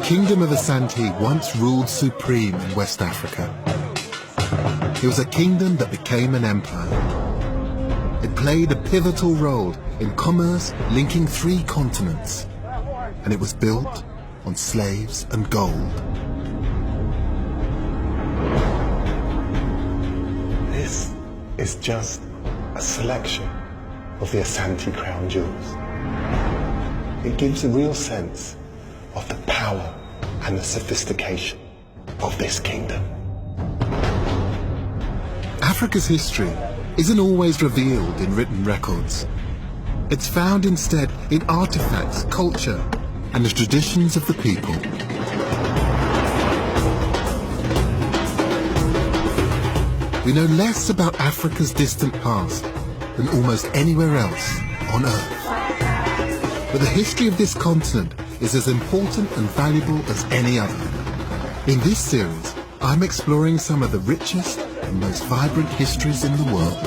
kingdom of Asante once ruled supreme in West Africa. It was a kingdom that became an empire. It played a pivotal role in commerce linking 3 continents, and it was built on slaves and gold. This is just a selection of the Asante crown jewels. It gives a real sense of the power and the sophistication of this kingdom. Africa's history isn't always revealed in written records. It's found instead in artifacts, culture, and the traditions of the people. We know less about Africa's distant past than almost anywhere else on Earth. But the history of this continent is as important and valuable as any other. In this series, I'm exploring some of the richest and most vibrant histories in the world.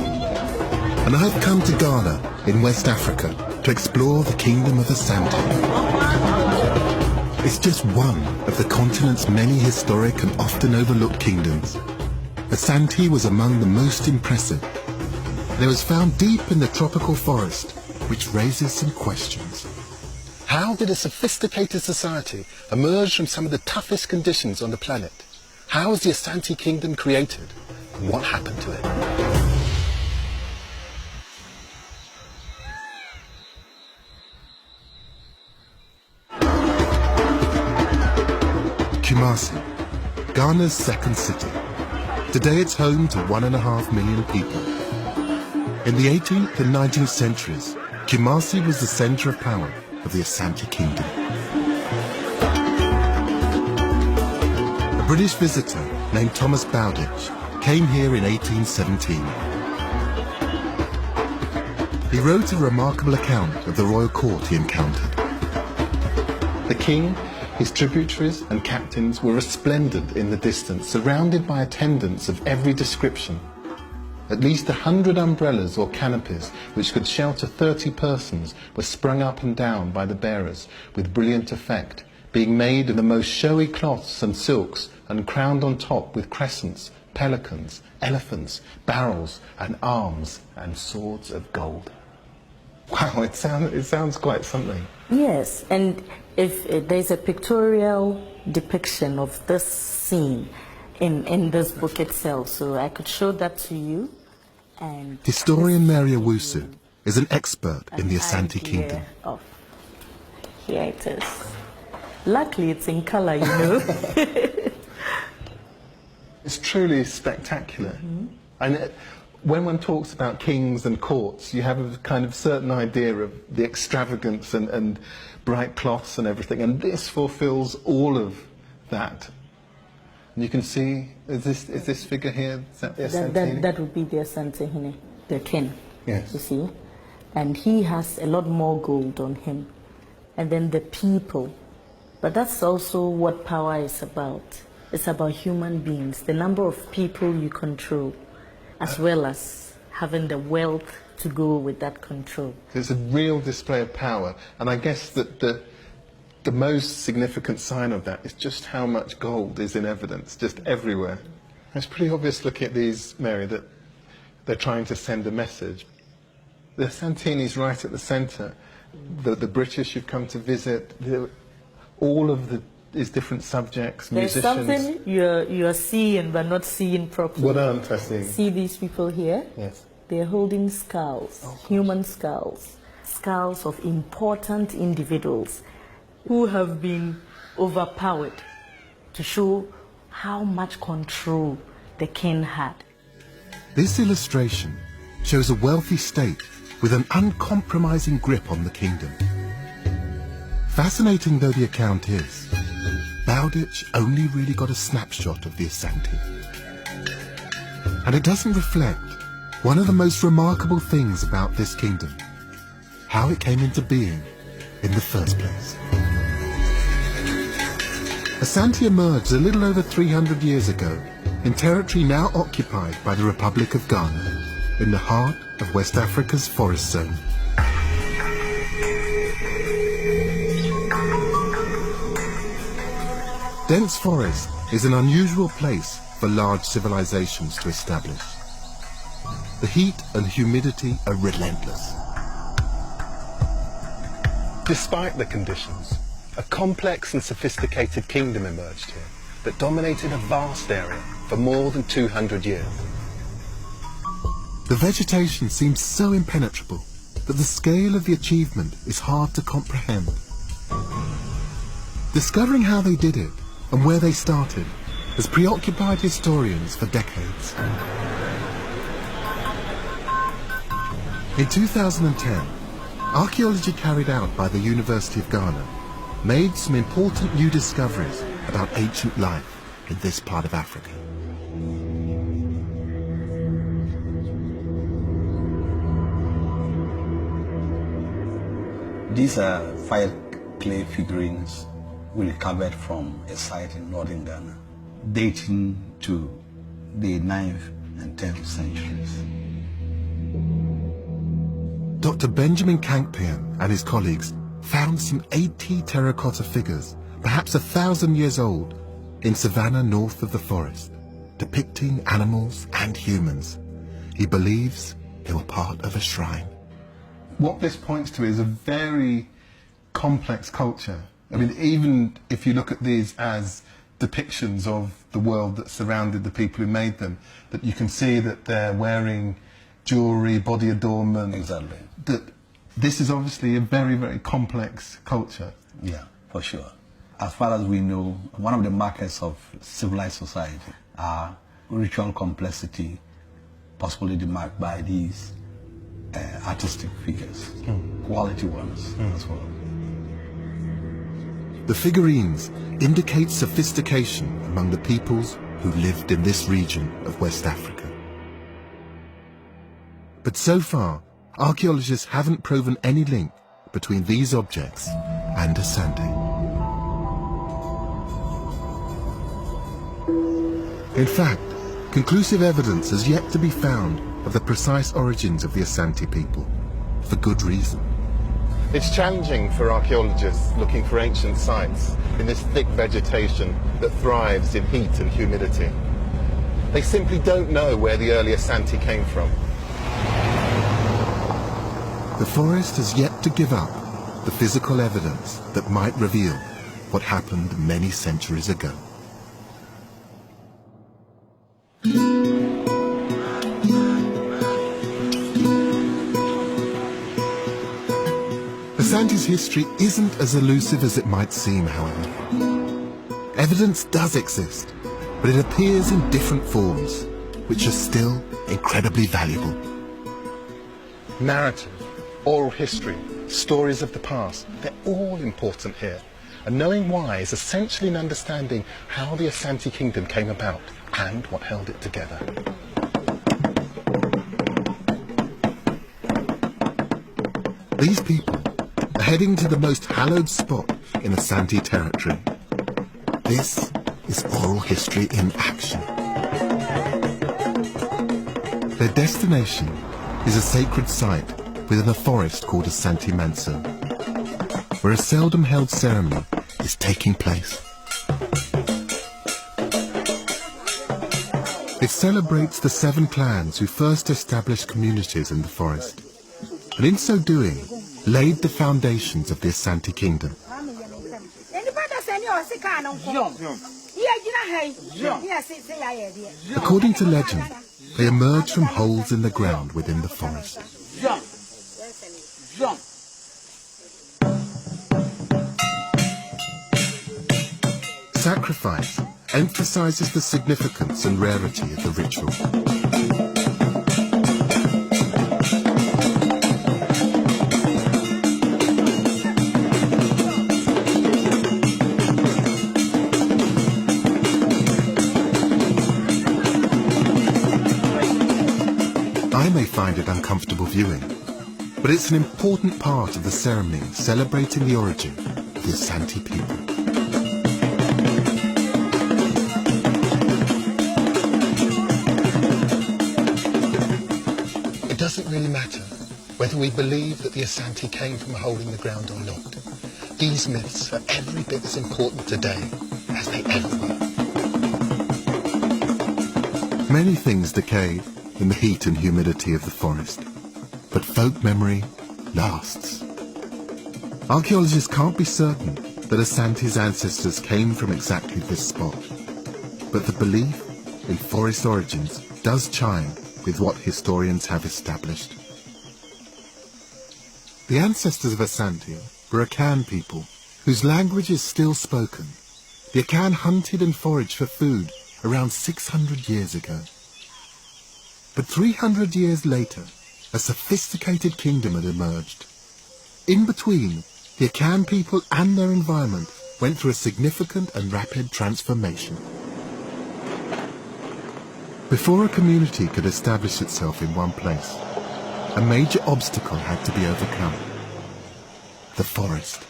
And I've come to Ghana in West Africa to explore the kingdom of Asante. It's just one of the continent's many historic and often overlooked kingdoms. Asante was among the most impressive. It was found deep in the tropical forest, which raises some questions. How did a sophisticated society emerge from some of the toughest conditions on the planet? How was the Asante kingdom created? And what happened to it? Kumasi, Ghana's second city. Today it's home to 1.5 million people. In the 18th and 19th centuries, Kumasi was the center of power of the Asante kingdom. A British visitor named Thomas Bowditch came here in 1817. He wrote a remarkable account of the royal court he encountered. The king, his tributaries and captains were resplendent in the distance, surrounded by attendants of every description. At least 100 umbrellas or canopies, which could shelter 30 persons, were sprung up and down by the bearers with brilliant effect, being made of the most showy cloths and silks and crowned on top with crescents, pelicans, elephants, barrels and arms and swords of gold. Wow, it sounds quite something. Yes, and if there's a pictorial depiction of this scene in this book itself, so I could show that to you. And historian Mary Owusu is an expert in the Asante kingdom. Here it is. Luckily, it's in color, you know. It's truly spectacular. Mm-hmm. And when one talks about kings and courts, you have a kind of certain idea of the extravagance and bright cloths and everything, and this fulfills all of that. And you can see, is this figure here, is that the Asante? That would be the Asante, the king. Yes. You see? And he has a lot more gold on him. And then the people. But that's also what power is about. It's about human beings, the number of people you control, as well as having the wealth to go with that control. There's a real display of power, and I guess that the most significant sign of that is just how much gold is in evidence, just everywhere. It's pretty obvious looking at these, Mary, that they're trying to send a message. The Santini's right at the centre. The British who've come to visit, all of these different subjects, There's musicians. There's something you're seeing but not seeing properly. What aren't I seeing? See these people here? Yes. They're holding skulls, human skulls, skulls of important individuals who have been overpowered to show how much control the king had. This illustration shows a wealthy state with an uncompromising grip on the kingdom. Fascinating though the account is, Bowditch only really got a snapshot of the Asante. And it doesn't reflect one of the most remarkable things about this kingdom, how it came into being in the first place. Asante emerged a little over 300 years ago in territory now occupied by the Republic of Ghana, in the heart of West Africa's forest zone. dense forest is an unusual place for large civilizations to establish. The heat and humidity are relentless. Despite the conditions, a complex and sophisticated kingdom emerged here that dominated a vast area for more than 200 years. The vegetation seems so impenetrable that the scale of the achievement is hard to comprehend. Discovering how they did it and where they started has preoccupied historians for decades. In 2010, archaeology carried out by the University of Ghana made some important new discoveries about ancient life in this part of Africa. These are 5 clay figurines we recovered from a site in northern Ghana, dating to the 9th and 10th centuries. Dr. Benjamin Kankpian and his colleagues found some 80 terracotta figures, perhaps 1,000 years old, in Savannah north of the forest, depicting animals and humans. He believes they were part of a shrine. What this points to is a very complex culture. I mean, even if you look at these as depictions of the world that surrounded the people who made them, that you can see that they're wearing jewelry, body adornment. Exactly. That this is obviously a very, very complex culture. Yeah, for sure. As far as we know, one of the markers of civilized society are ritual complexity, possibly marked by these artistic figures, quality ones as well. The figurines indicate sophistication among the peoples who lived in this region of West Africa. But so far, archaeologists haven't proven any link between these objects and Asante. In fact, conclusive evidence has yet to be found of the precise origins of the Asante people, for good reason. It's challenging for archaeologists looking for ancient sites in this thick vegetation that thrives in heat and humidity. They simply don't know where the early Asante came from. The forest has yet to give up the physical evidence that might reveal what happened many centuries ago. Asante's history isn't as elusive as it might seem, however. Evidence does exist, but it appears in different forms, which are still incredibly valuable. Narrative, oral history, stories of the past, they're all important here. And knowing why is essentially in understanding how the Asante kingdom came about and what held it together. These people are heading to the most hallowed spot in Asante territory. This is oral history in action. Their destination is a sacred site within a forest called Asante Manso, where a seldom held ceremony is taking place. It celebrates the 7 clans who first established communities in the forest, and in so doing, laid the foundations of the Asante kingdom. According to legend, they emerged from holes in the ground within the forest. Sacrifice emphasizes the significance and rarity of the ritual. I may find it uncomfortable viewing, but it's an important part of the ceremony celebrating the origin of the Asante people. It doesn't really matter whether we believe that the Asante came from a hole in the ground or not. These myths are every bit as important today as they ever were. Many things decay in the heat and humidity of the forest, but folk memory lasts. Archaeologists can't be certain that Asante's ancestors came from exactly this spot, but the belief in forest origins does chime with what historians have established. The ancestors of Asante were Akan people whose language is still spoken. The Akan hunted and foraged for food around 600 years ago. But 300 years later, a sophisticated kingdom had emerged. In between, the Akan people and their environment went through a significant and rapid transformation. Before a community could establish itself in one place, a major obstacle had to be overcome: the forest.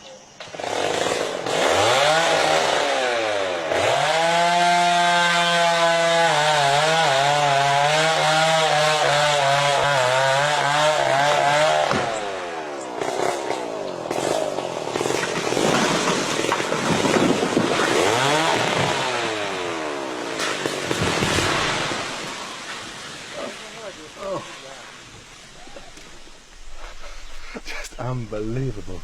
Just unbelievable.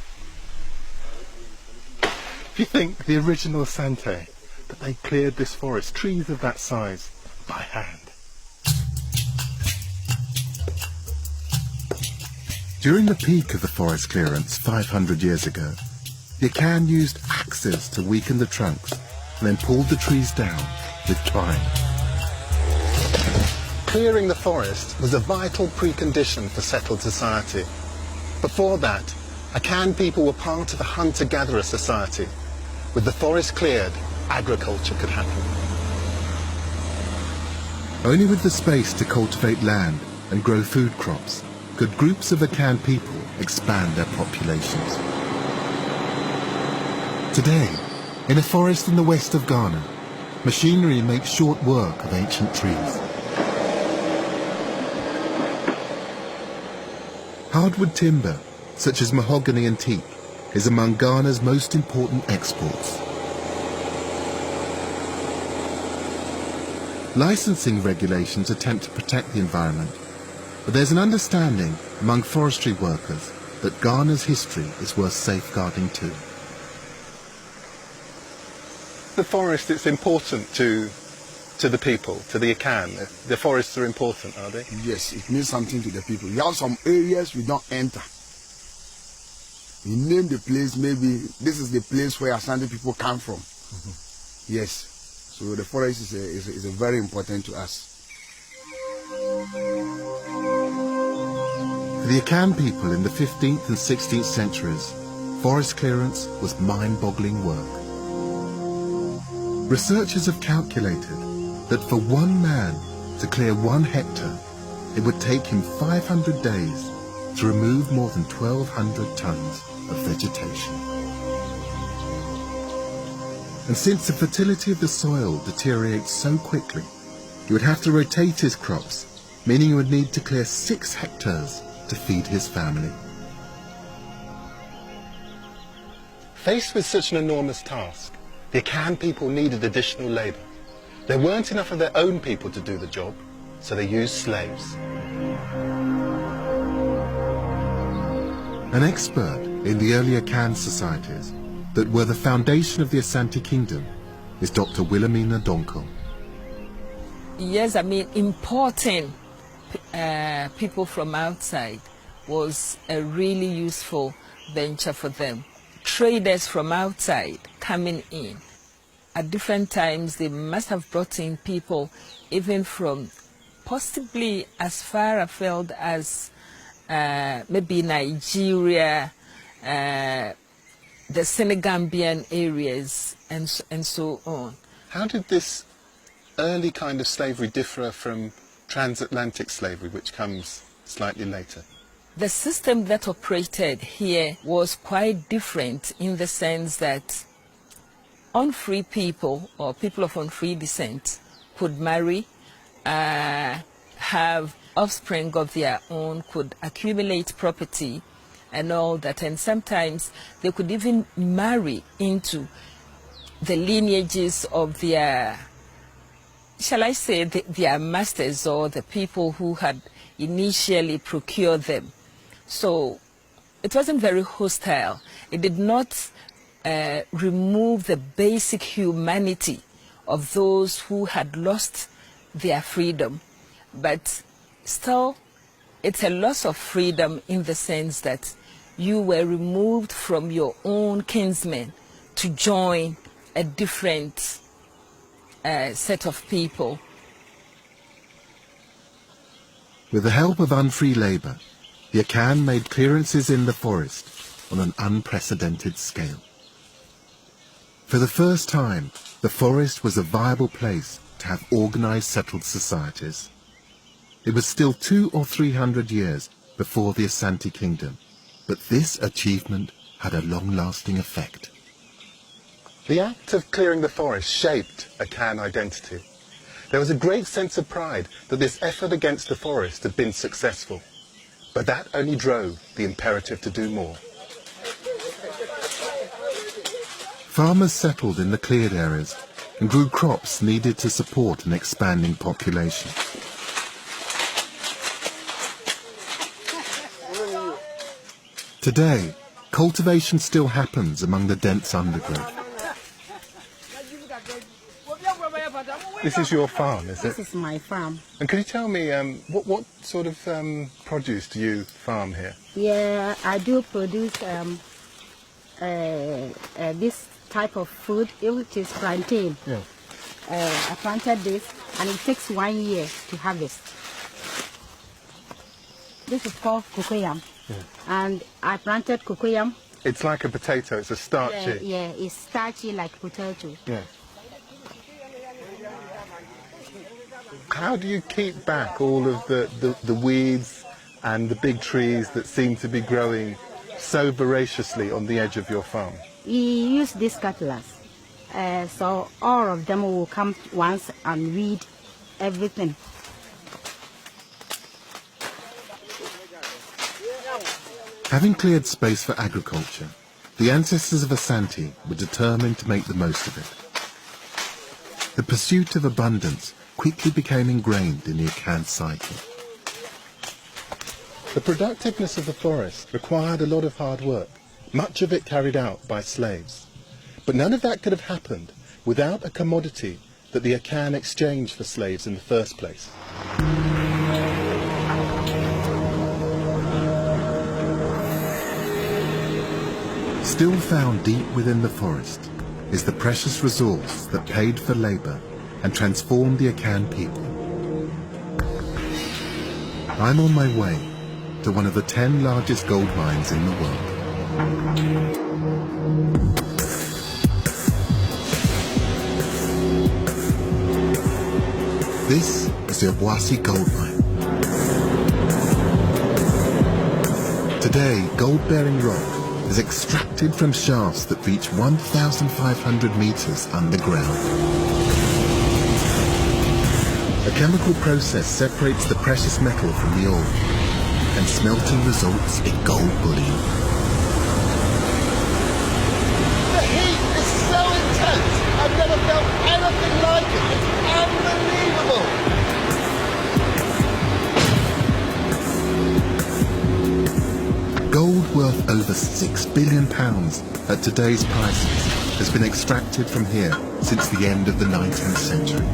If you think the original Asante, that they cleared this forest, trees of that size, by hand. During the peak of the forest clearance 500 years ago, the Akan used axes to weaken the trunks and then pulled the trees down with twine. Clearing the forest was a vital precondition for settled society. Before that, Akan people were part of a hunter-gatherer society. With the forest cleared, agriculture could happen. Only with the space to cultivate land and grow food crops could groups of Akan people expand their populations. Today, in a forest in the west of Ghana, machinery makes short work of ancient trees. Hardwood timber, such as mahogany and teak, is among Ghana's most important exports. Licensing regulations attempt to protect the environment, but there's an understanding among forestry workers that Ghana's history is worth safeguarding too. The forest, it's important to the people, to the Akan. The forests are important, are they? Yes, it means something to the people. We have some areas we don't enter. We name the place, maybe this is the place where Asante people come from. Yes, so the forest is very important to us. For the Akan people in the 15th and 16th centuries, forest clearance was mind-boggling work. Researchers have calculated that for one man to clear 1 hectare, it would take him 500 days to remove more than 1,200 tons of vegetation. And since the fertility of the soil deteriorates so quickly, he would have to rotate his crops, meaning he would need to clear 6 hectares to feed his family. Faced with such an enormous task, the Akan people needed additional labour. There weren't enough of their own people to do the job, so they used slaves. An expert in the early Akan societies that were the foundation of the Asante Kingdom is Dr. Wilhelmina Donko. Yes, I mean, importing people from outside was a really useful venture for them. Traders from outside coming in. At different times, they must have brought in people even from possibly as far afield as maybe Nigeria, the Senegambian areas, and so on. How did this early kind of slavery differ from transatlantic slavery, which comes slightly later? The system that operated here was quite different in the sense that unfree people or people of unfree descent could marry, have offspring of their own, could accumulate property and all that, and sometimes they could even marry into the lineages of their, shall I say, their masters or the people who had initially procured them. So it wasn't very hostile. It did not remove the basic humanity of those who had lost their freedom. But still, it's a loss of freedom in the sense that you were removed from your own kinsmen to join a different set of people. With the help of unfree labour, the Akan made clearances in the forest on an unprecedented scale. For the first time, the forest was a viable place to have organised settled societies. It was still 200 or 300 years before the Asante kingdom, but this achievement had a long-lasting effect. The act of clearing the forest shaped Akan identity. There was a great sense of pride that this effort against the forest had been successful, but that only drove the imperative to do more. Farmers settled in the cleared areas and grew crops needed to support an expanding population. Today, cultivation still happens among the dense undergrowth. This is your farm, is it? This is my farm. And could you tell me what sort of produce do you farm here? Yeah, I do produce this type of food, which is plantain. Yeah. I planted this, and it takes 1 year to harvest. This is called cocoyam, and I planted cocoyam. It's like a potato. It's a starchy. Yeah, it's starchy like potato. Yeah. How do you keep back all of the weeds and the big trees that seem to be growing so voraciously on the edge of your farm? We use this cutlass, so all of them will come once and weed everything. Having cleared space for agriculture, the ancestors of Asante were determined to make the most of it. The pursuit of abundance quickly became ingrained in the Akan psyche. The productiveness of the forest required a lot of hard work, much of it carried out by slaves. But none of that could have happened without a commodity that the Akan exchanged for slaves in the first place. Still found deep within the forest is the precious resource that paid for labour and transformed the Akan people. I'm on my way to one of the 10 largest gold mines in the world. This is the Obuasi gold mine. Today, gold-bearing rock is extracted from shafts that reach 1,500 meters underground. A chemical process separates the precious metal from the ore, and smelting results in gold bullion. The heat is so intense! I've never felt anything like it! It's unbelievable! Gold worth over £6 billion at today's prices has been extracted from here since the end of the 19th century.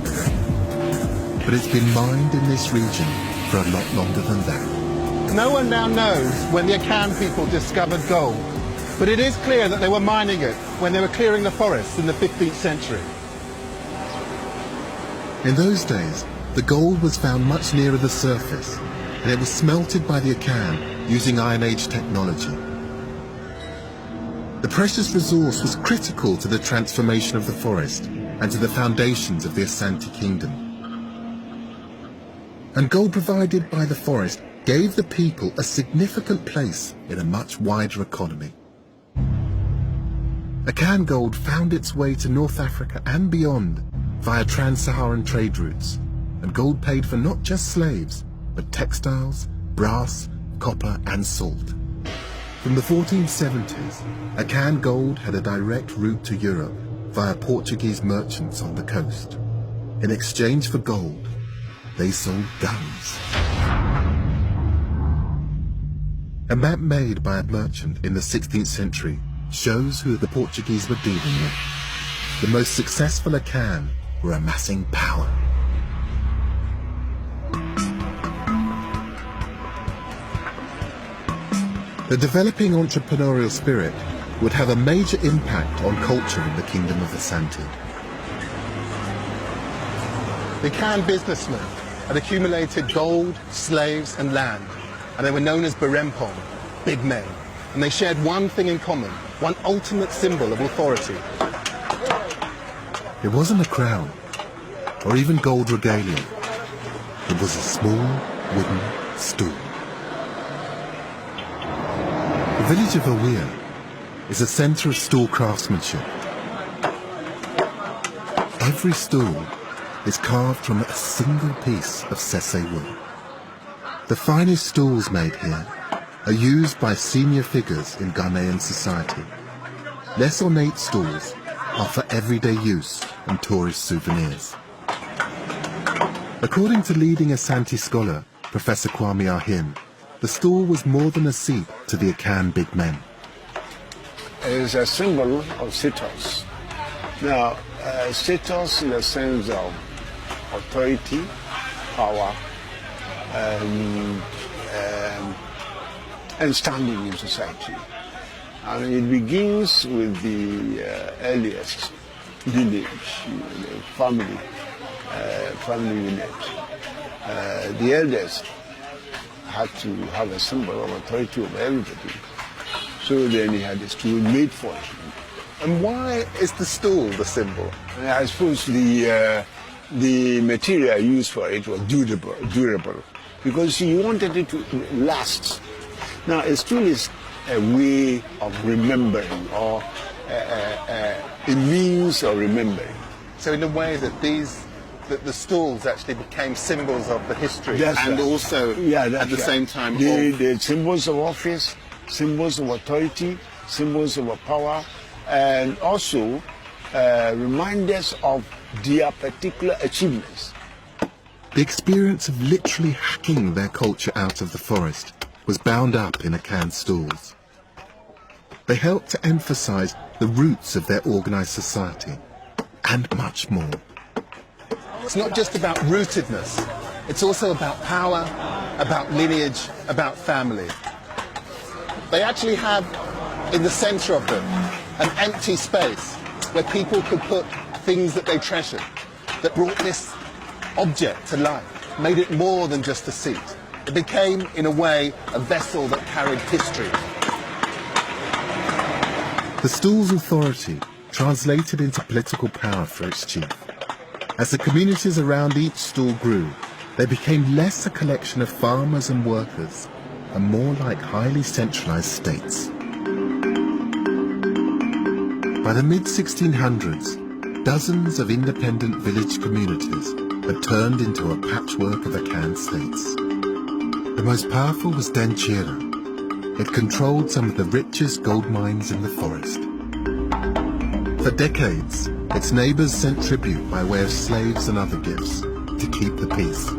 But it's been mined in this region for a lot longer than that. No one now knows when the Akan people discovered gold, but it is clear that they were mining it when they were clearing the forests in the 15th century. In those days, the gold was found much nearer the surface, and it was smelted by the Akan using Iron Age technology. The precious resource was critical to the transformation of the forest and to the foundations of the Asante kingdom. And gold provided by the forest gave the people a significant place in a much wider economy. Akan gold found its way to North Africa and beyond via trans-Saharan trade routes, and gold paid for not just slaves, but textiles, brass, copper and salt. From the 1470s, Akan gold had a direct route to Europe via Portuguese merchants on the coast. In exchange for gold, they sold guns. A map made by a merchant in the 16th century shows who the Portuguese were dealing with. The most successful Akan were amassing power. The developing entrepreneurial spirit would have a major impact on culture in the Kingdom of Asante. The Akan businessmen had accumulated gold, slaves and land, and they were known as Berempong, big men. And they shared one thing in common, one ultimate symbol of authority. It wasn't a crown, or even gold regalia. It was a small wooden stool. The village of Awia is a centre of stool craftsmanship. Every stool is carved from a single piece of sese wood. The finest stools made here are used by senior figures in Ghanaian society. Less ornate stools are for everyday use and tourist souvenirs. According to leading Asante scholar, Professor Kwame Ahin, the stool was more than a seat to the Akan big men. It is a symbol of status. Now, status in the sense of authority, power, and standing in society. And it begins with the earliest lineage, family unit. The elders had to have a symbol of authority over everybody. So then he had a stool made for him. And why is the stool the symbol? I suppose the material used for it was durable because he wanted it to last. Now, a stool is a way of remembering or a means of remembering. So in a way that the stools actually became symbols of the history That's and right. also at the same time the symbols of office, symbols of authority, symbols of power, and also reminders of their particular achievements. The experience of literally hacking their culture out of the forest was bound up in Akan stools. They helped to emphasize the roots of their organized society and much more. It's not just about rootedness, it's also about power, about lineage, about family. They actually have in the center of them an empty space where people could put things that they treasured, that brought this object to life, made it more than just a seat. It became, in a way, a vessel that carried history. The stool's authority translated into political power for its chief. As the communities around each stool grew, they became less a collection of farmers and workers and more like highly centralized states. By the mid-1600s, dozens of independent village communities had turned into a patchwork of Akan states. The most powerful was Denchira. It controlled some of the richest gold mines in the forest. For decades, its neighbors sent tribute by way of slaves and other gifts to keep the peace.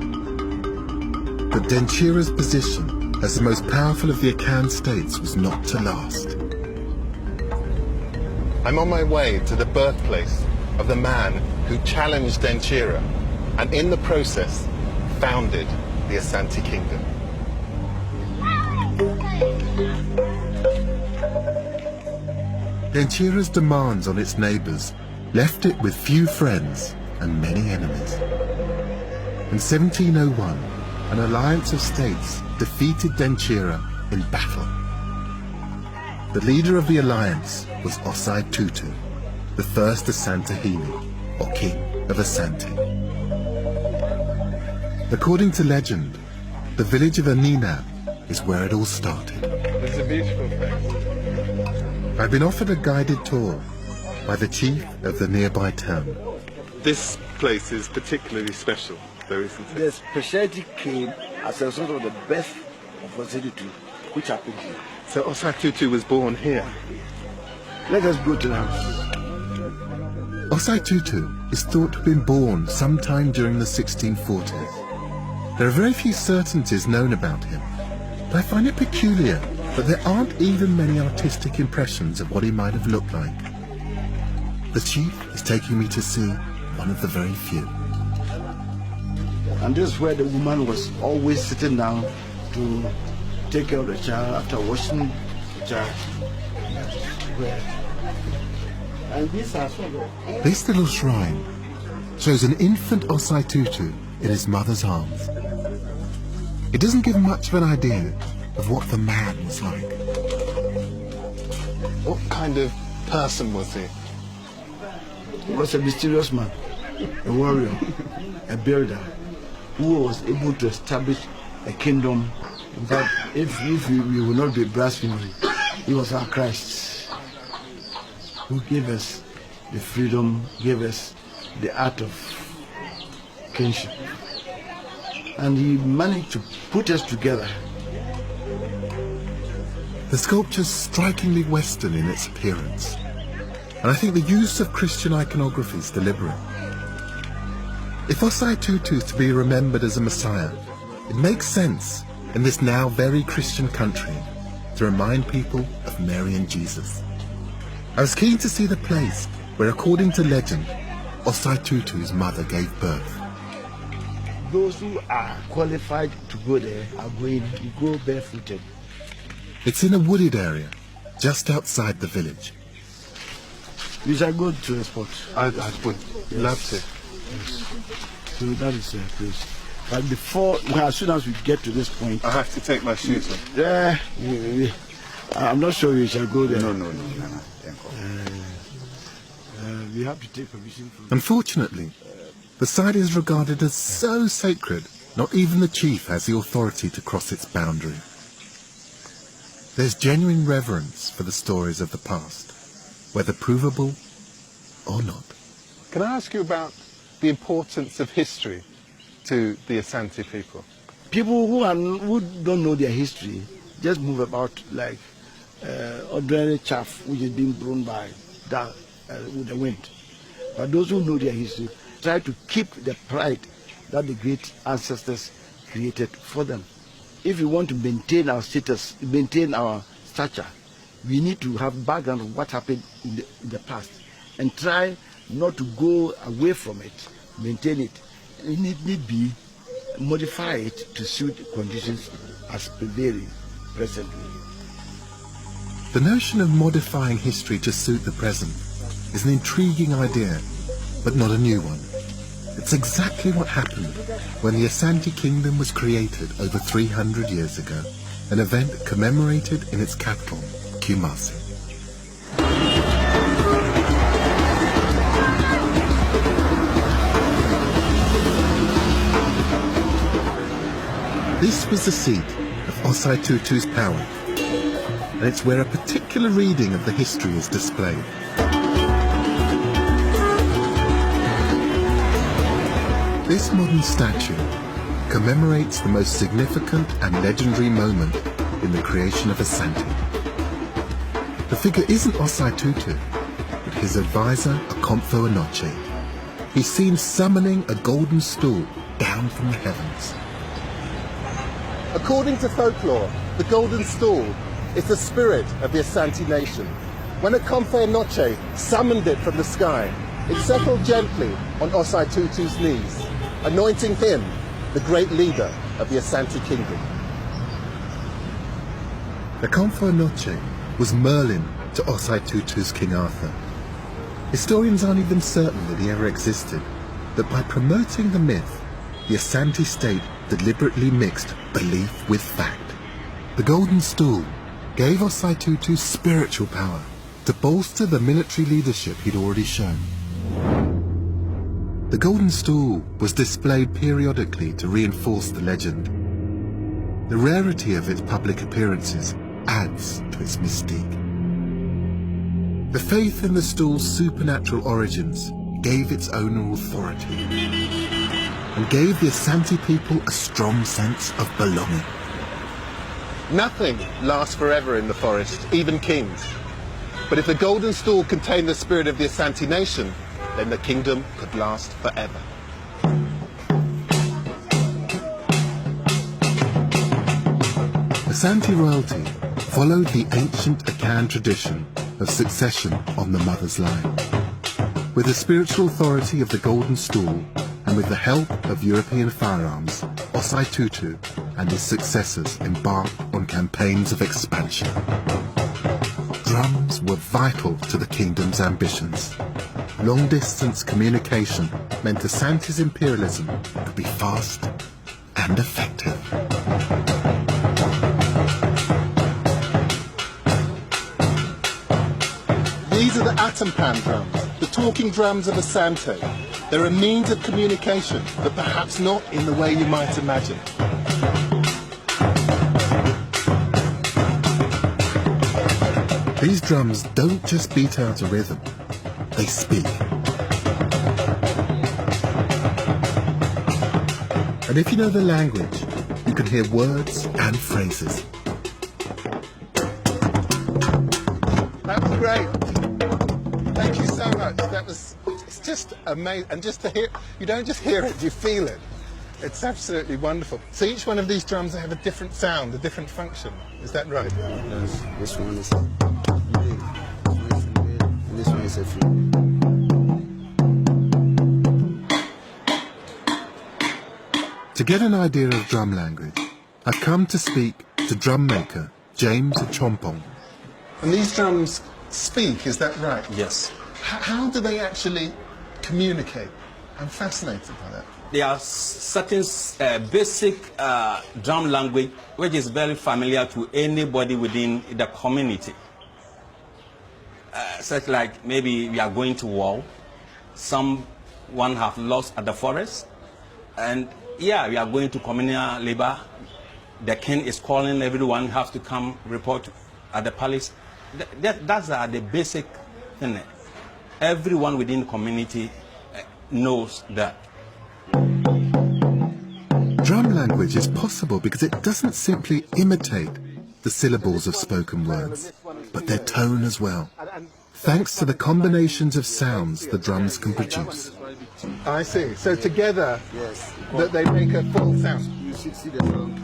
But Denchira's position as the most powerful of the Akan states was not to last. I'm on my way to the birthplace of the man who challenged Denchira and in the process founded the Asante Kingdom. Denchira's demands on its neighbors left it with few friends and many enemies. In 1701, an alliance of states defeated Denchira in battle. The leader of the alliance was Osai Tutu, the first Asantehene, or king of Asante. According to legend, the village of Aninab is where it all started. It's a beautiful place. I've been offered a guided tour by the chief of the nearby town. This place is particularly special, though, isn't it? The specialty came as a result of the birth of Osei which happened here. So Osai Tutu was born here. Let us go to the house. Osei Tutu is thought to have been born sometime during the 1640s. There are very few certainties known about him, but I find it peculiar that there aren't even many artistic impressions of what he might have looked like. The chief is taking me to see one of the very few. And this is where the woman was always sitting down to take care of the child after washing the child. And these are some of the... This little shrine shows an infant Osei Tutu in his mother's arms. It doesn't give much of an idea of what the man was like. What kind of person was he? He was a mysterious man, a warrior, a builder, who was able to establish a kingdom. In fact, if we will not be blaspheming, he was our Christ, who gave us the freedom, gave us the art of kingship. And he managed to put us together. The sculpture's strikingly Western in its appearance, and I think the use of Christian iconography is deliberate. If Osei Tutu is to be remembered as a Messiah, it makes sense in this now very Christian country to remind people of Mary and Jesus. I was keen to see the place where, according to legend, Osei Tutu's mother gave birth. Those who are qualified to go there are going to go barefooted. It's in a wooded area, just outside the village. We shall go to the spot. I would love to. Yes. So that is a place. But before, as soon as we get to this point, I have to take my shoes off. Yeah, I'm not sure we shall go there. No. We have to take permission from... Unfortunately, the site is regarded as so sacred, not even the chief has the authority to cross its boundary. There's genuine reverence for the stories of the past, whether provable or not. Can I ask you about the importance of history to the Asante people? People who don't know their history just move about like ordinary chaff which is being blown by with the wind. But those who know their history try to keep the pride that the great ancestors created for them. If we want to maintain our status, maintain our stature, we need to have background of what happened in the past and try not to go away from it, maintain it. It need be modify it to suit conditions as prevailing presently. The notion of modifying history to suit the present is an intriguing idea, but not a new one. It's exactly what happened when the Asante Kingdom was created over 300 years ago, an event commemorated in its capital, Kumasi. This was the seat of Osei Tutu's power, and it's where a particular reading of the history is displayed. This modern statue commemorates the most significant and legendary moment in the creation of Asante. The figure isn't Osei Tutu, but his advisor, Akomfo Anoche. He's seen summoning a golden stool down from the heavens. According to folklore, the golden stool is the spirit of the Asante nation. When Akomfo Anoche summoned it from the sky, it settled gently on Osei Tutu's knees, anointing him the great leader of the Asante Kingdom. Akomfo Anoche was Merlin to Osei Tutu's King Arthur. Historians aren't even certain that he ever existed, but by promoting the myth, the Asante state deliberately mixed belief with fact. The golden stool gave Osei Tutu spiritual power to bolster the military leadership he'd already shown. The golden stool was displayed periodically to reinforce the legend. The rarity of its public appearances adds to its mystique. The faith in the stool's supernatural origins gave its owner authority and gave the Asante people a strong sense of belonging. Nothing lasts forever in the forest, even kings. But if the golden stool contained the spirit of the Asante nation, then the kingdom could last forever. Asante royalty followed the ancient Akan tradition of succession on the mother's line. With the spiritual authority of the Golden Stool and with the help of European firearms, Osei Tutu and his successors embarked on campaigns of expansion. Drums were vital to the kingdom's ambitions. Long-distance communication meant Asante's imperialism could be fast and effective. These are the Atampan drums, the talking drums of Asante. They're a means of communication, but perhaps not in the way you might imagine. These drums don't just beat out a rhythm, they speak. And if you know the language, you can hear words and phrases. That was great. Thank you so much. It's just amazing. And just to hear, you don't just hear it, you feel it. It's absolutely wonderful. So each one of these drums have a different sound, a different function. Is that right? Yes. This one is male, and this one is a female. To get an idea of drum language, I've come to speak to drum maker James Chompong. And these drums speak, is that right? Yes. How do they actually communicate? I'm fascinated by that. There are certain basic drum language which is very familiar to anybody within the community. Such like maybe we are going to war, someone have lost at the forest, and yeah, we are going to communal labor. The king is calling, everyone has to come report at the palace. That's the basic thing. Everyone within the community knows that. Drum language is possible because it doesn't simply imitate the syllables of spoken words, but their tone as well, thanks to the combinations of sounds the drums can produce. I see. So together, Yes. that they make a full sound. You should see the drum.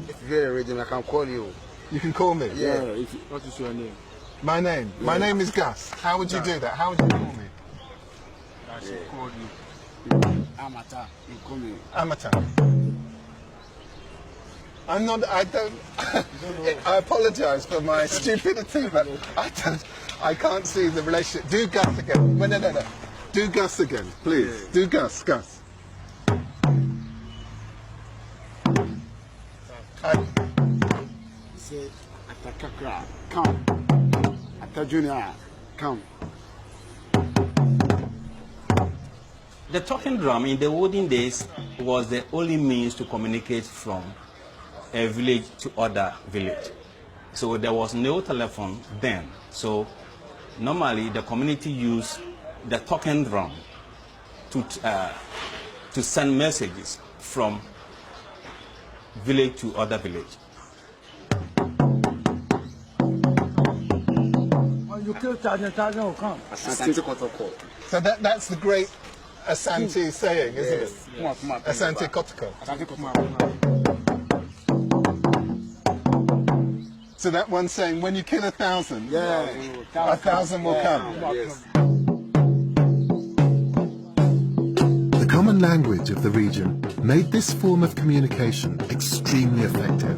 If you hear a rhythm, I can call you. You can call me. Yeah. What is your name? My name. My name is Gus. How would you do that? How would you call me? I should call you. Amata. You call me. Amateur. I'm not. I don't. I apologise for my stupidity, but I can't see the relationship. Do Gus again. No. Do Gus again, please. Yeah. Do Gus. Say, Atakakra, come. Atajunior, come. The talking drum in the olden days was the only means to communicate from a village to other village. So there was no telephone then. So normally the community used the talking drum to send messages from village to other village. When you kill Sergeant will come. So that's the great Asante saying, isn't it? Asante Kotoko. So that one's saying, when you kill 1,000, 1,000 will come. Yes. The common language of the region made this form of communication extremely effective.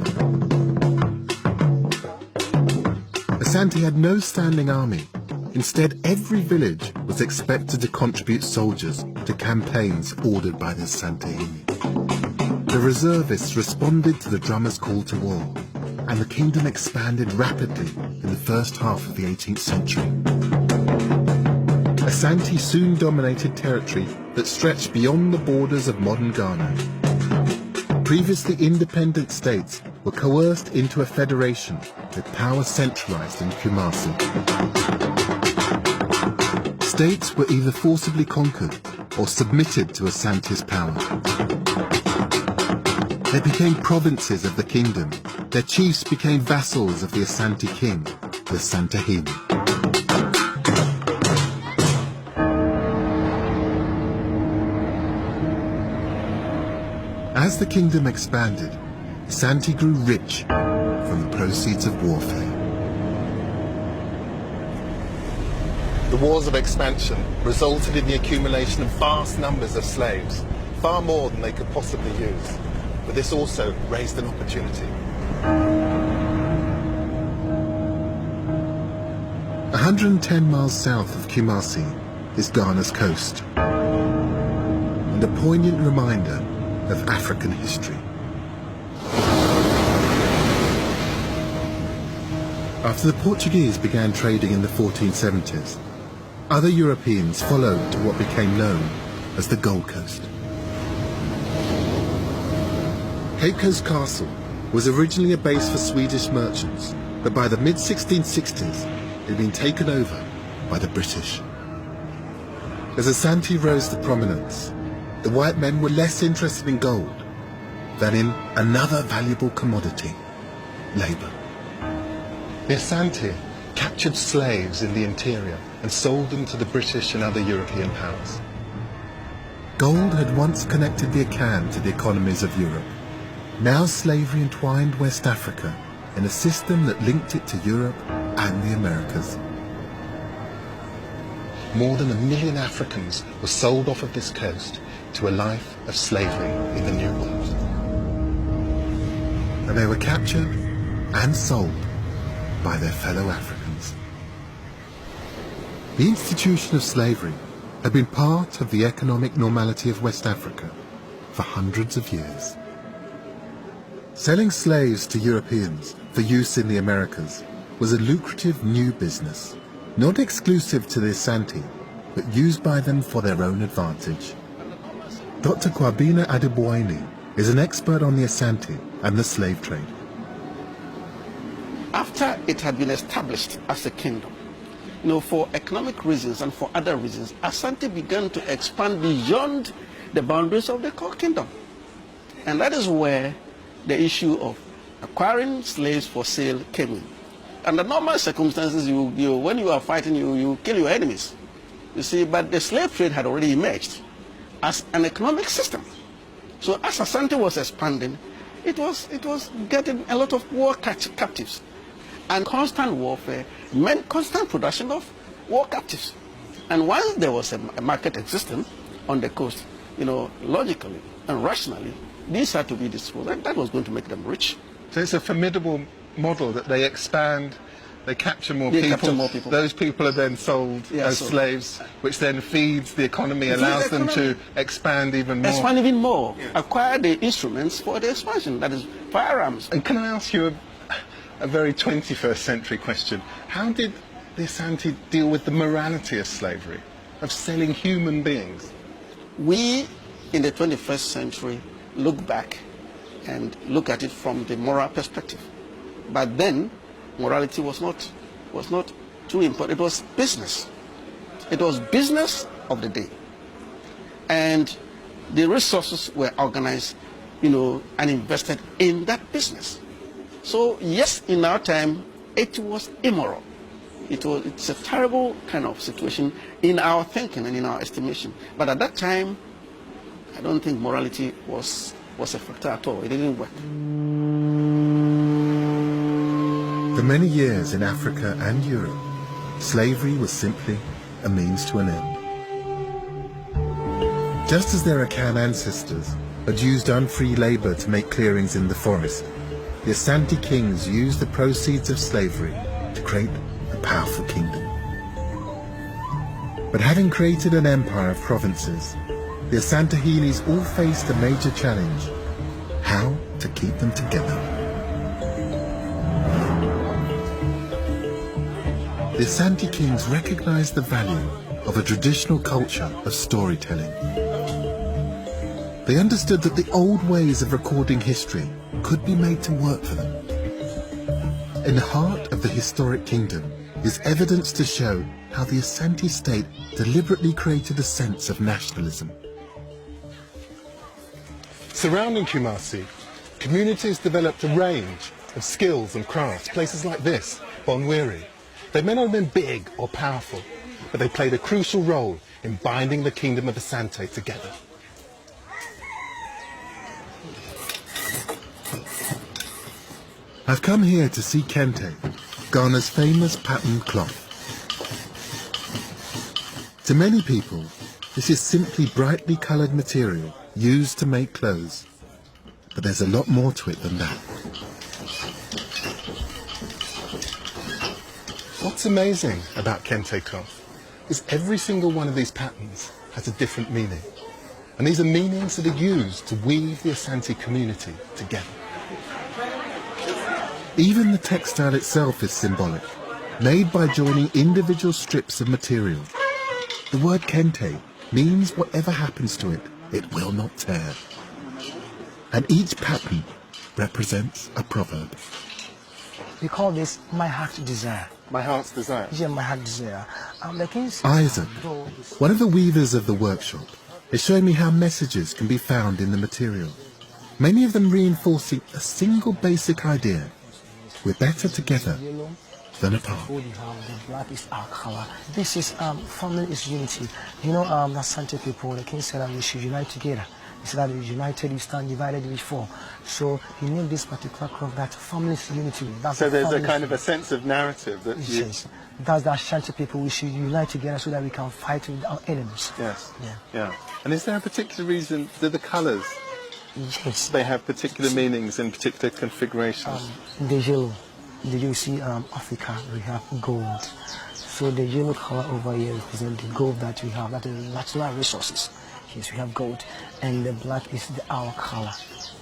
Asante had no standing army. Instead, every village was expected to contribute soldiers to campaigns ordered by the Asante. The reservists responded to the drummers' call to war, and the kingdom expanded rapidly in the first half of the 18th century. Asante soon dominated territory that stretched beyond the borders of modern Ghana. Previously independent states were coerced into a federation with power centralized in Kumasi. States were either forcibly conquered or submitted to Asante's power. They became provinces of the kingdom. Their chiefs became vassals of the Asante king, the Asante. As the kingdom expanded, Asante grew rich from the proceeds of warfare. The wars of expansion resulted in the accumulation of vast numbers of slaves, far more than they could possibly use. But this also raised an opportunity. 110 miles south of Kumasi is Ghana's coast, and a poignant reminder of African history. After the Portuguese began trading in the 1470s, other Europeans followed to what became known as the Gold Coast. Cape Coast Castle was originally a base for Swedish merchants, but by the mid-1660s it had been taken over by the British. As Asante rose to prominence, the white men were less interested in gold than in another valuable commodity, labour. The Asante captured slaves in the interior and sold them to the British and other European powers. Gold had once connected the Akan to the economies of Europe. Now slavery entwined West Africa in a system that linked it to Europe and the Americas. More than 1 million Africans were sold off of this coast to a life of slavery in the New World. And they were captured and sold by their fellow Africans. The institution of slavery had been part of the economic normality of West Africa for hundreds of years. Selling slaves to Europeans for use in the Americas was a lucrative new business, not exclusive to the Asante, but used by them for their own advantage. Dr. Kwabena Adeboini is an expert on the Asante and the slave trade. After it had been established as a kingdom, for economic reasons and for other reasons, Asante began to expand beyond the boundaries of the core kingdom. And that is where the issue of acquiring slaves for sale came in. Under normal circumstances, when you are fighting, you kill your enemies. You see, but the slave trade had already emerged as an economic system. So as Asante was expanding, it was getting a lot of war captives. And constant warfare meant constant production of war captives. And once there was a market existing on the coast, logically and rationally, these had to be disposed. And that was going to make them rich. So it's a formidable model that they expand, they capture more people. Those people are then sold as slaves, which then feeds the economy, allows them to expand even more. Expand even more. Yeah. Acquire the instruments for the expansion, that is firearms. And can I ask you a very 21st century question? How did the Asante deal with the morality of slavery, of selling human beings? We, in the 21st century, look back and look at it from the moral perspective. But then, morality was not too important. It was business. It was business of the day. And the resources were organized, and invested in that business. So yes, in our time, it was immoral. It's a terrible kind of situation in our thinking and in our estimation. But at that time, I don't think morality was a factor at all. It didn't work. For many years in Africa and Europe, slavery was simply a means to an end. Just as their Akan ancestors had used unfree labor to make clearings in the forest, the Asante kings used the proceeds of slavery to create a powerful kingdom. But having created an empire of provinces, the Asantehilis all faced a major challenge: how to keep them together. The Asante kings recognized the value of a traditional culture of storytelling. They understood that the old ways of recording history could be made to work for them. In the heart of the historic kingdom is evidence to show how the Asante state deliberately created a sense of nationalism. Surrounding Kumasi, communities developed a range of skills and crafts. Places like this, Bonwiri, They may not have been big or powerful, but they played a crucial role in binding the kingdom of Asante together. I've come here to see kente, Ghana's famous patterned cloth. To many people, this is simply brightly coloured material used to make clothes. But there's a lot more to it than that. What's amazing about kente cloth is every single one of these patterns has a different meaning. And these are meanings that are used to weave the Asante community together. Even the textile itself is symbolic, made by joining individual strips of material. The word kente means whatever happens to it, it will not tear. And each pattern represents a proverb. We call this my heart's desire. My heart's desire? Yeah, my heart's desire. The king's Isaac, one of the weavers of the workshop, is showing me how messages can be found in the material. Many of them reinforcing a single basic idea. We're better together than apart. The black is our color. This is family is unity. You know, the Asante people, the king said that we should unite together. He said that we united, we stand, divided, we fall. So he named this particular crop that family is unity. That's so there's a kind of a sense of narrative that yes. That's the Asante people. We should unite together so that we can fight with our enemies. Yes. Yeah. Yeah. And is there a particular reason that the colours? Yes. They have particular meanings in particular configurations. The yellow. You see Africa, we have gold. So the yellow color over here represents the gold that we have, that is natural resources. Yes, we have gold. And the black is our color.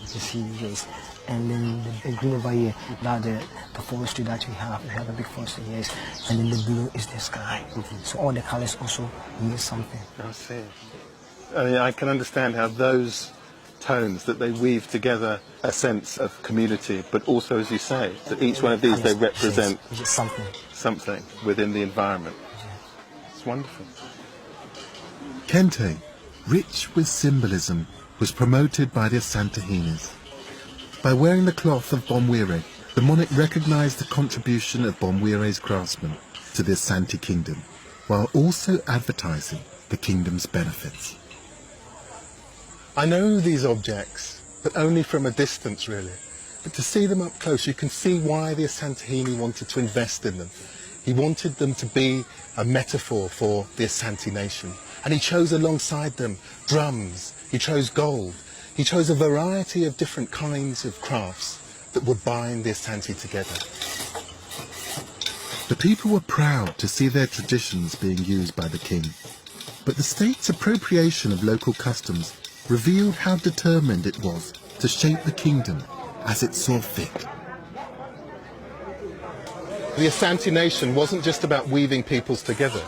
You see, yes. And then the green over here, that the forestry that we have a big forestry, yes. And then the blue is the sky. So all the colors also mean something. I see. I mean, I can understand how those tones, that they weave together a sense of community, but also, as you say, that each one of these, they represent something within the environment. It's wonderful. Kente, rich with symbolism, was promoted by the Asantehines. By wearing the cloth of Bomwire, the monarch recognized the contribution of Bomwire's craftsmen to the Asante kingdom, while also advertising the kingdom's benefits. I know these objects, but only from a distance, really. But to see them up close, you can see why the Asantehene wanted to invest in them. He wanted them to be a metaphor for the Asante nation. And he chose alongside them drums, he chose gold, he chose a variety of different kinds of crafts that would bind the Asante together. The people were proud to see their traditions being used by the king. But the state's appropriation of local customs revealed how determined it was to shape the kingdom as it saw fit. The Asante nation wasn't just about weaving peoples together.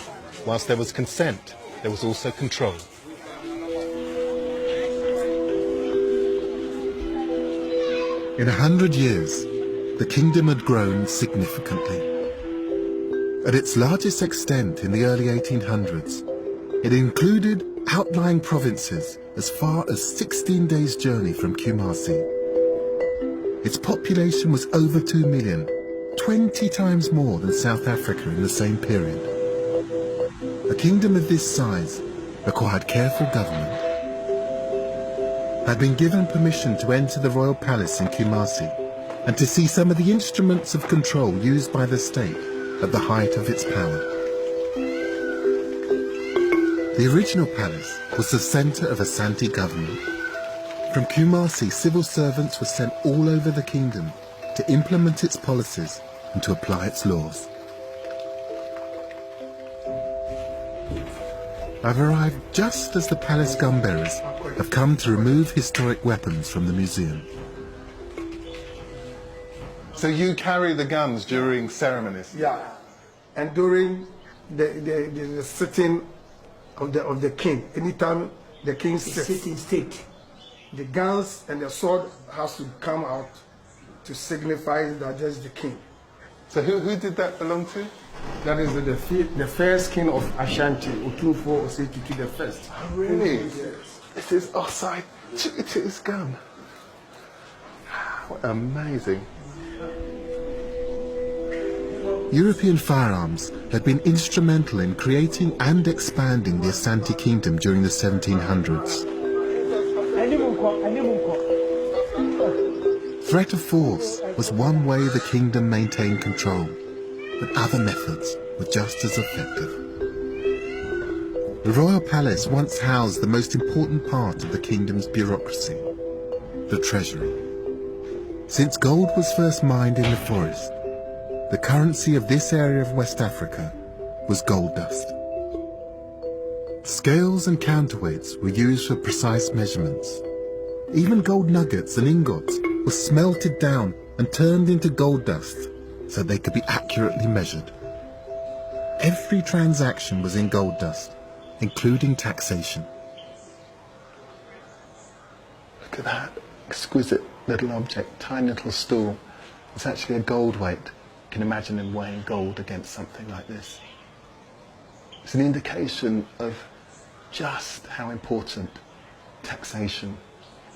Whilst there was consent, there was also control. In 100 years, the kingdom had grown significantly. At its largest extent in the early 1800s, it included outlying provinces as far as 16 days' journey from Kumasi. Its population was over 2 million, 20 times more than South Africa in the same period. A kingdom of this size required careful government. I'd been given permission to enter the royal palace in Kumasi and to see some of the instruments of control used by the state at the height of its power. The original palace was the centre of Asante government. From Kumasi, civil servants were sent all over the kingdom to implement its policies and to apply its laws. I've arrived just as the palace gunbearers have come to remove historic weapons from the museum. So you carry the guns during ceremonies? Yeah, and during the sitting of the king, anytime the king sits in state, the guns and the sword has to come out to signify that that's the king. So who did that belong to? That is the first king of Ashanti, Otunfo Osetutu the first. Oh, really? Yes. This is Osai Chukuti's gun. What amazing. European firearms had been instrumental in creating and expanding the Asante Kingdom during the 1700s. Threat of force was one way the kingdom maintained control, but other methods were just as effective. The royal palace once housed the most important part of the kingdom's bureaucracy, the treasury. Since gold was first mined in the forest, the currency of this area of West Africa was gold dust. Scales and counterweights were used for precise measurements. Even gold nuggets and ingots were smelted down and turned into gold dust so they could be accurately measured. Every transaction was in gold dust, including taxation. Look at that exquisite little object, tiny little stool. It's actually a gold weight. You can imagine him weighing gold against something like this. It's an indication of just how important taxation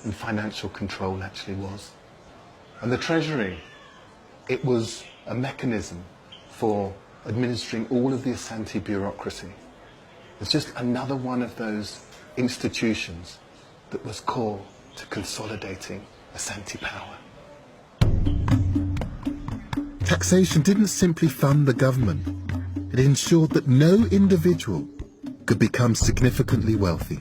and financial control actually was. And the treasury, it was a mechanism for administering all of the Asante bureaucracy. It's just another one of those institutions that was core to consolidating Asante power. Taxation didn't simply fund the government. It ensured that no individual could become significantly wealthy.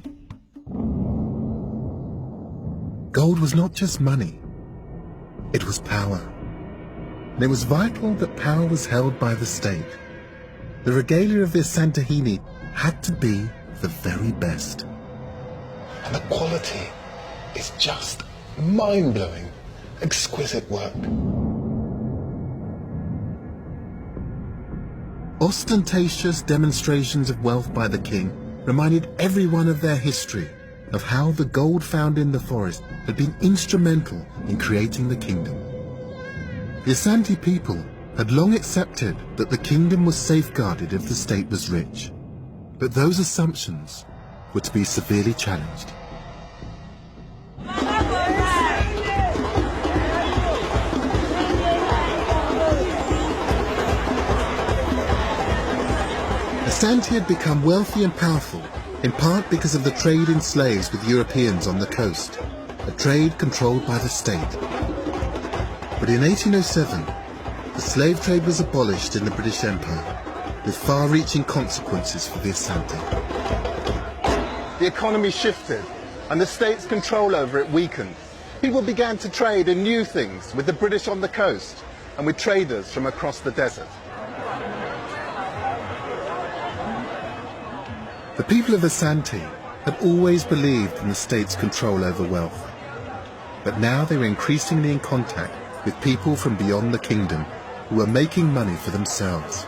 Gold was not just money, it was power. And it was vital that power was held by the state. The regalia of the Asantehene had to be the very best. And the quality is just mind-blowing, exquisite work. Ostentatious demonstrations of wealth by the king reminded everyone of their history, of how the gold found in the forest had been instrumental in creating the kingdom. The Asante people had long accepted that the kingdom was safeguarded if the state was rich, but those assumptions were to be severely challenged. Asante had become wealthy and powerful, in part because of the trade in slaves with Europeans on the coast, a trade controlled by the state. But in 1807, the slave trade was abolished in the British Empire, with far-reaching consequences for the Asante. The economy shifted, and the state's control over it weakened. People began to trade in new things with the British on the coast and with traders from across the desert. The people of Asante had always believed in the state's control over wealth, but now they were increasingly in contact with people from beyond the kingdom who were making money for themselves.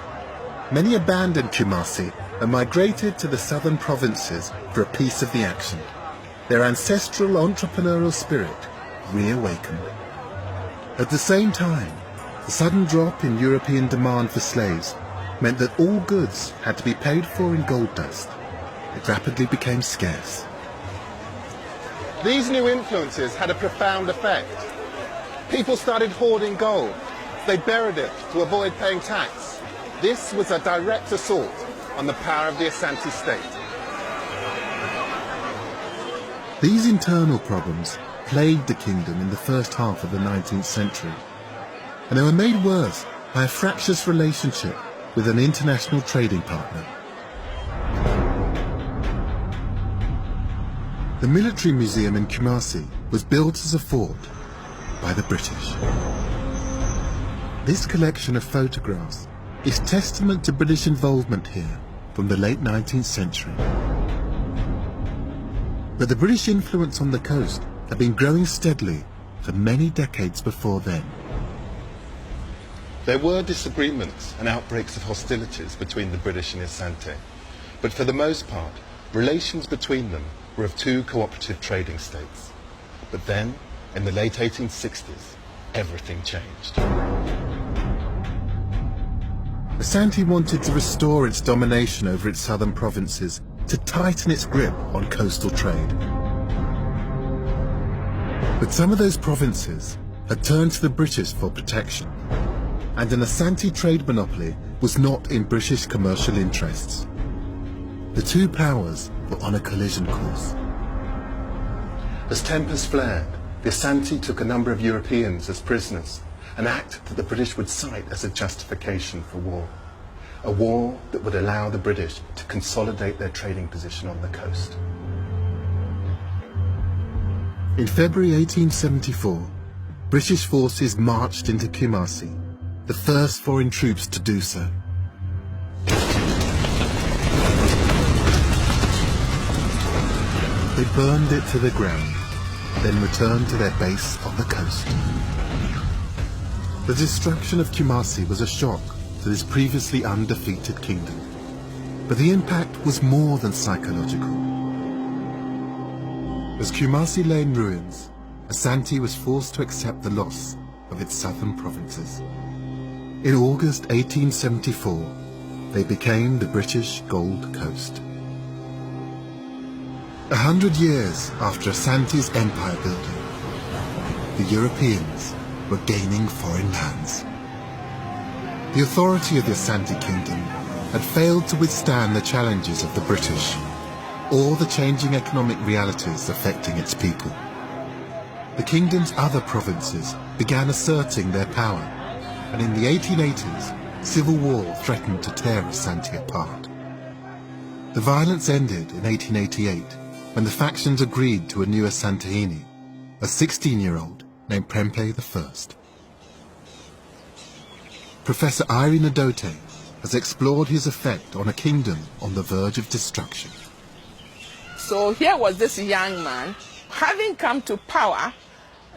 Many abandoned Kumasi and migrated to the southern provinces for a piece of the action. Their ancestral entrepreneurial spirit reawakened. At the same time, the sudden drop in European demand for slaves meant that all goods had to be paid for in gold dust. It rapidly became scarce. These new influences had a profound effect. People started hoarding gold. They buried it to avoid paying tax. This was a direct assault on the power of the Asante state. These internal problems plagued the kingdom in the first half of the 19th century, and they were made worse by a fractious relationship with an international trading partner. The military museum in Kumasi was built as a fort by the British. This collection of photographs is testament to British involvement here from the late 19th century. But the British influence on the coast had been growing steadily for many decades before then. There were disagreements and outbreaks of hostilities between the British and Asante, but for the most part, relations between them were of two cooperative trading states. But then, in the late 1860s, everything changed. Asante wanted to restore its domination over its southern provinces to tighten its grip on coastal trade. But some of those provinces had turned to the British for protection. and an Asante trade monopoly was not in British commercial interests. The two powers were on a collision course. As tempers flared, the Asante took a number of Europeans as prisoners, an act that the British would cite as a justification for war. A war that would allow the British to consolidate their trading position on the coast. In February 1874, British forces marched into Kumasi, the first foreign troops to do so. They burned it to the ground, then returned to their base on the coast. The destruction of Kumasi was a shock to this previously undefeated kingdom. But the impact was more than psychological. As Kumasi lay in ruins, Asante was forced to accept the loss of its southern provinces. In August 1874, they became the British Gold Coast. 100 years after Asante's empire building, the Europeans were gaining foreign lands. The authority of the Asante Kingdom had failed to withstand the challenges of the British or the changing economic realities affecting its people. The kingdom's other provinces began asserting their power, and in the 1880s, civil war threatened to tear Asante apart. The violence ended in 1888 when the factions agreed to a new Asantehene, a 16-year-old named Prempeh I. Professor Irene Adote has explored his effect on a kingdom on the verge of destruction. So here was this young man, having come to power,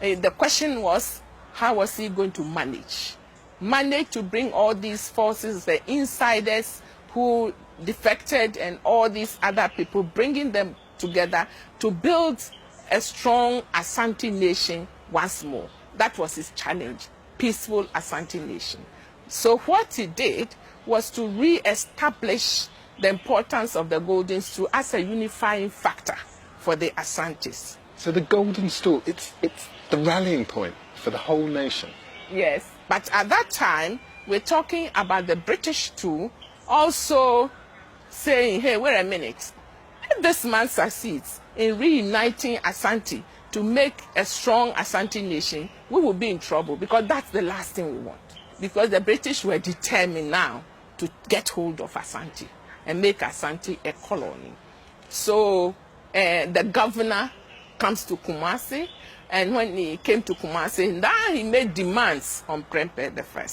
the question was, how was he going to manage? Manage to bring all these forces, the insiders who defected and all these other people, bringing them together to build a strong Asante nation once more. That was his challenge, peaceful Asante nation. So what he did was to re-establish the importance of the golden stool as a unifying factor for the Asantes. So the golden stool, it's the rallying point for the whole nation. Yes, but at that time, we're talking about the British too, also saying, hey, wait a minute, if this man succeeds in reuniting Asante to make a strong Asante nation, we will be in trouble, because that's the last thing we want. Because the British were determined now to get hold of Asante and make Asante a colony. So the governor comes to Kumasi, and when he came to Kumasi, now he made demands on Prempeh I.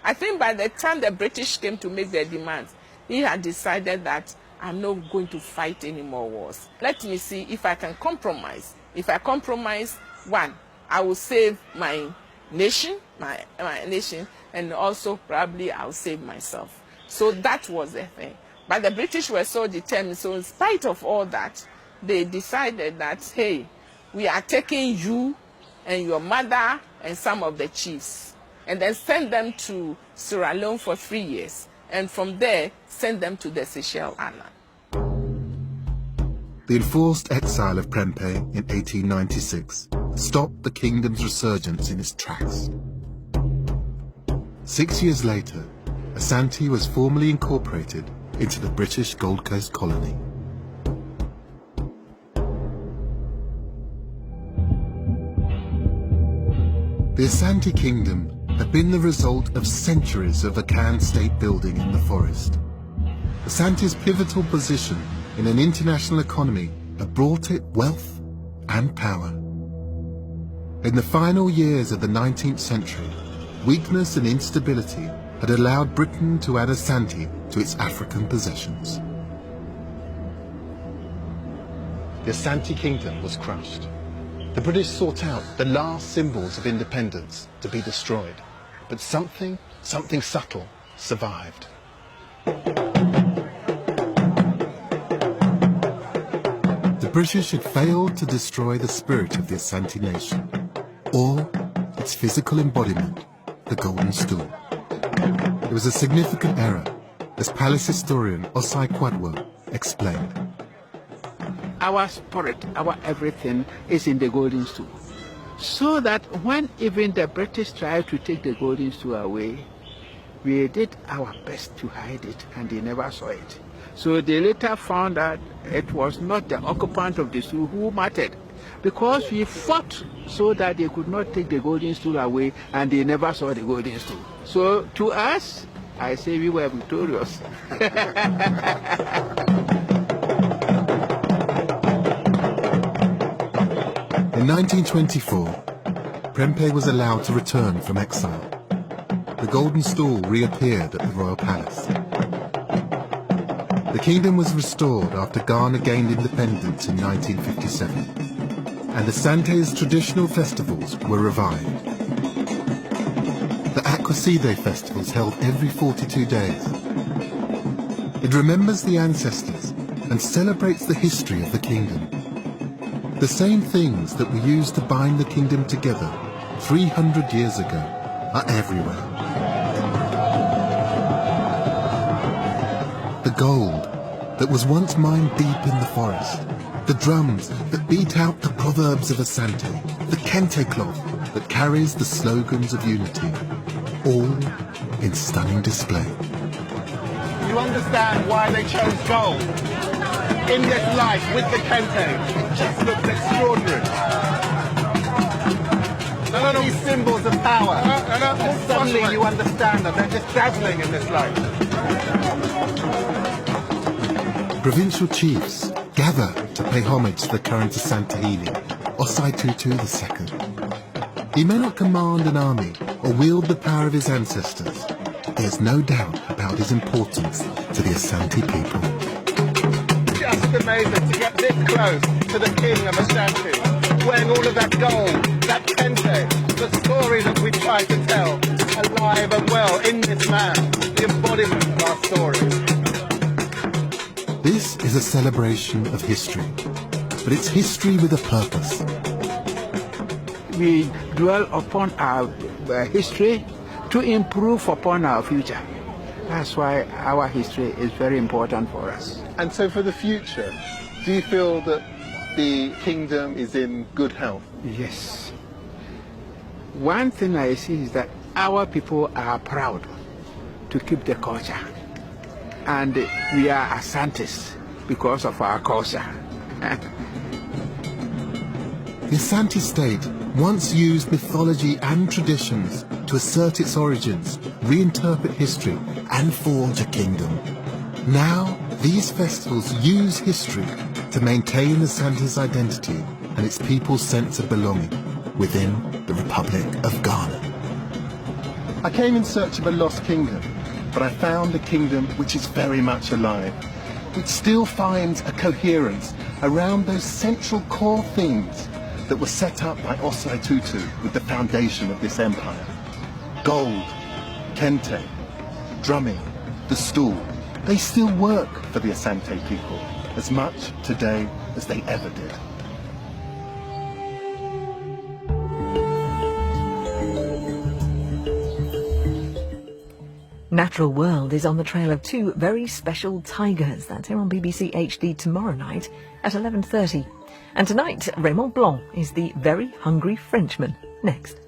I think by the time the British came to make their demands, he had decided that I'm not going to fight any more wars. Let me see if I can compromise. If I compromise, one, I will save my nation, my nation, and also probably I'll save myself. So that was the thing. But the British were so determined. So in spite of all that, they decided that, hey, we are taking you and your mother and some of the chiefs, and then send them to Sierra Leone for 3 years. And from there, send them to the Seychelles Island. The enforced exile of Prempeh in 1896 stopped the kingdom's resurgence in its tracks. 6 years later, Asante was formally incorporated into the British Gold Coast colony. The Asante Kingdom had been the result of centuries of Akan state building in the forest. Asante's pivotal position in an international economy had brought it wealth and power. In the final years of the 19th century, weakness and instability had allowed Britain to add Asante to its African possessions. The Asante Kingdom was crushed. The British sought out the last symbols of independence to be destroyed, but something subtle survived. The British had failed to destroy the spirit of the Asante nation, or its physical embodiment, the golden stool. It was a significant error, as palace historian Osai Kwadwo explained. Our spirit, our everything is in the golden stool. So that when even the British tried to take the golden stool away, We did our best to hide it, and they never saw it. So they later found that it was not the occupant of the stool who mattered, because we fought so that they could not take the golden stool away, and they never saw the golden stool. So to us, I say we were victorious. In 1924, Prempeh was allowed to return from exile. The golden stool reappeared at the royal palace. The kingdom was restored after Ghana gained independence in 1957, and Asante's traditional festivals were revived. The Akweside festival is held every 42 days. It remembers the ancestors and celebrates the history of the kingdom. The same things that were used to bind the kingdom together 300 years ago are everywhere. The gold that was once mined deep in the forest, the drums that beat out the proverbs of Asante, the kente cloth that carries the slogans of unity, all in stunning display. You understand why they chose gold in this light with the kente? It just looks extraordinary. These symbols of power. And suddenly you understand that they're just dazzling in this light. Provincial chiefs gather to pay homage to the current Asantehene, Osai Tutu II. He may not command an army or wield the power of his ancestors, but there's no doubt about his importance to the Asante people. Just amazing to get this close to the king of Asante, wearing all of that gold, that kente, the story that we try to tell, alive and well in this man, the embodiment of our stories. This is a celebration of history, but it's history with a purpose. We dwell upon our history to improve upon our future. That's why our history is very important for us. And so for the future, do you feel that the kingdom is in good health? Yes. One thing I see is that our people are proud to keep the culture. And we are Asantes because of our culture. The Asante state once used mythology and traditions to assert its origins, reinterpret history, and forge a kingdom. Now, these festivals use history to maintain Asante's identity and its people's sense of belonging within the Republic of Ghana. I came in search of a lost kingdom, but I found a kingdom which is very much alive, which still finds a coherence around those central core things that were set up by Osai Tutu with the foundation of this empire. Gold, kente, drumming, the stool, they still work for the Asante people as much today as they ever did. Natural World is on the trail of two very special tigers. That's here on BBC HD tomorrow night at 11:30. And tonight, Raymond Blanc is the Very Hungry Frenchman. Next.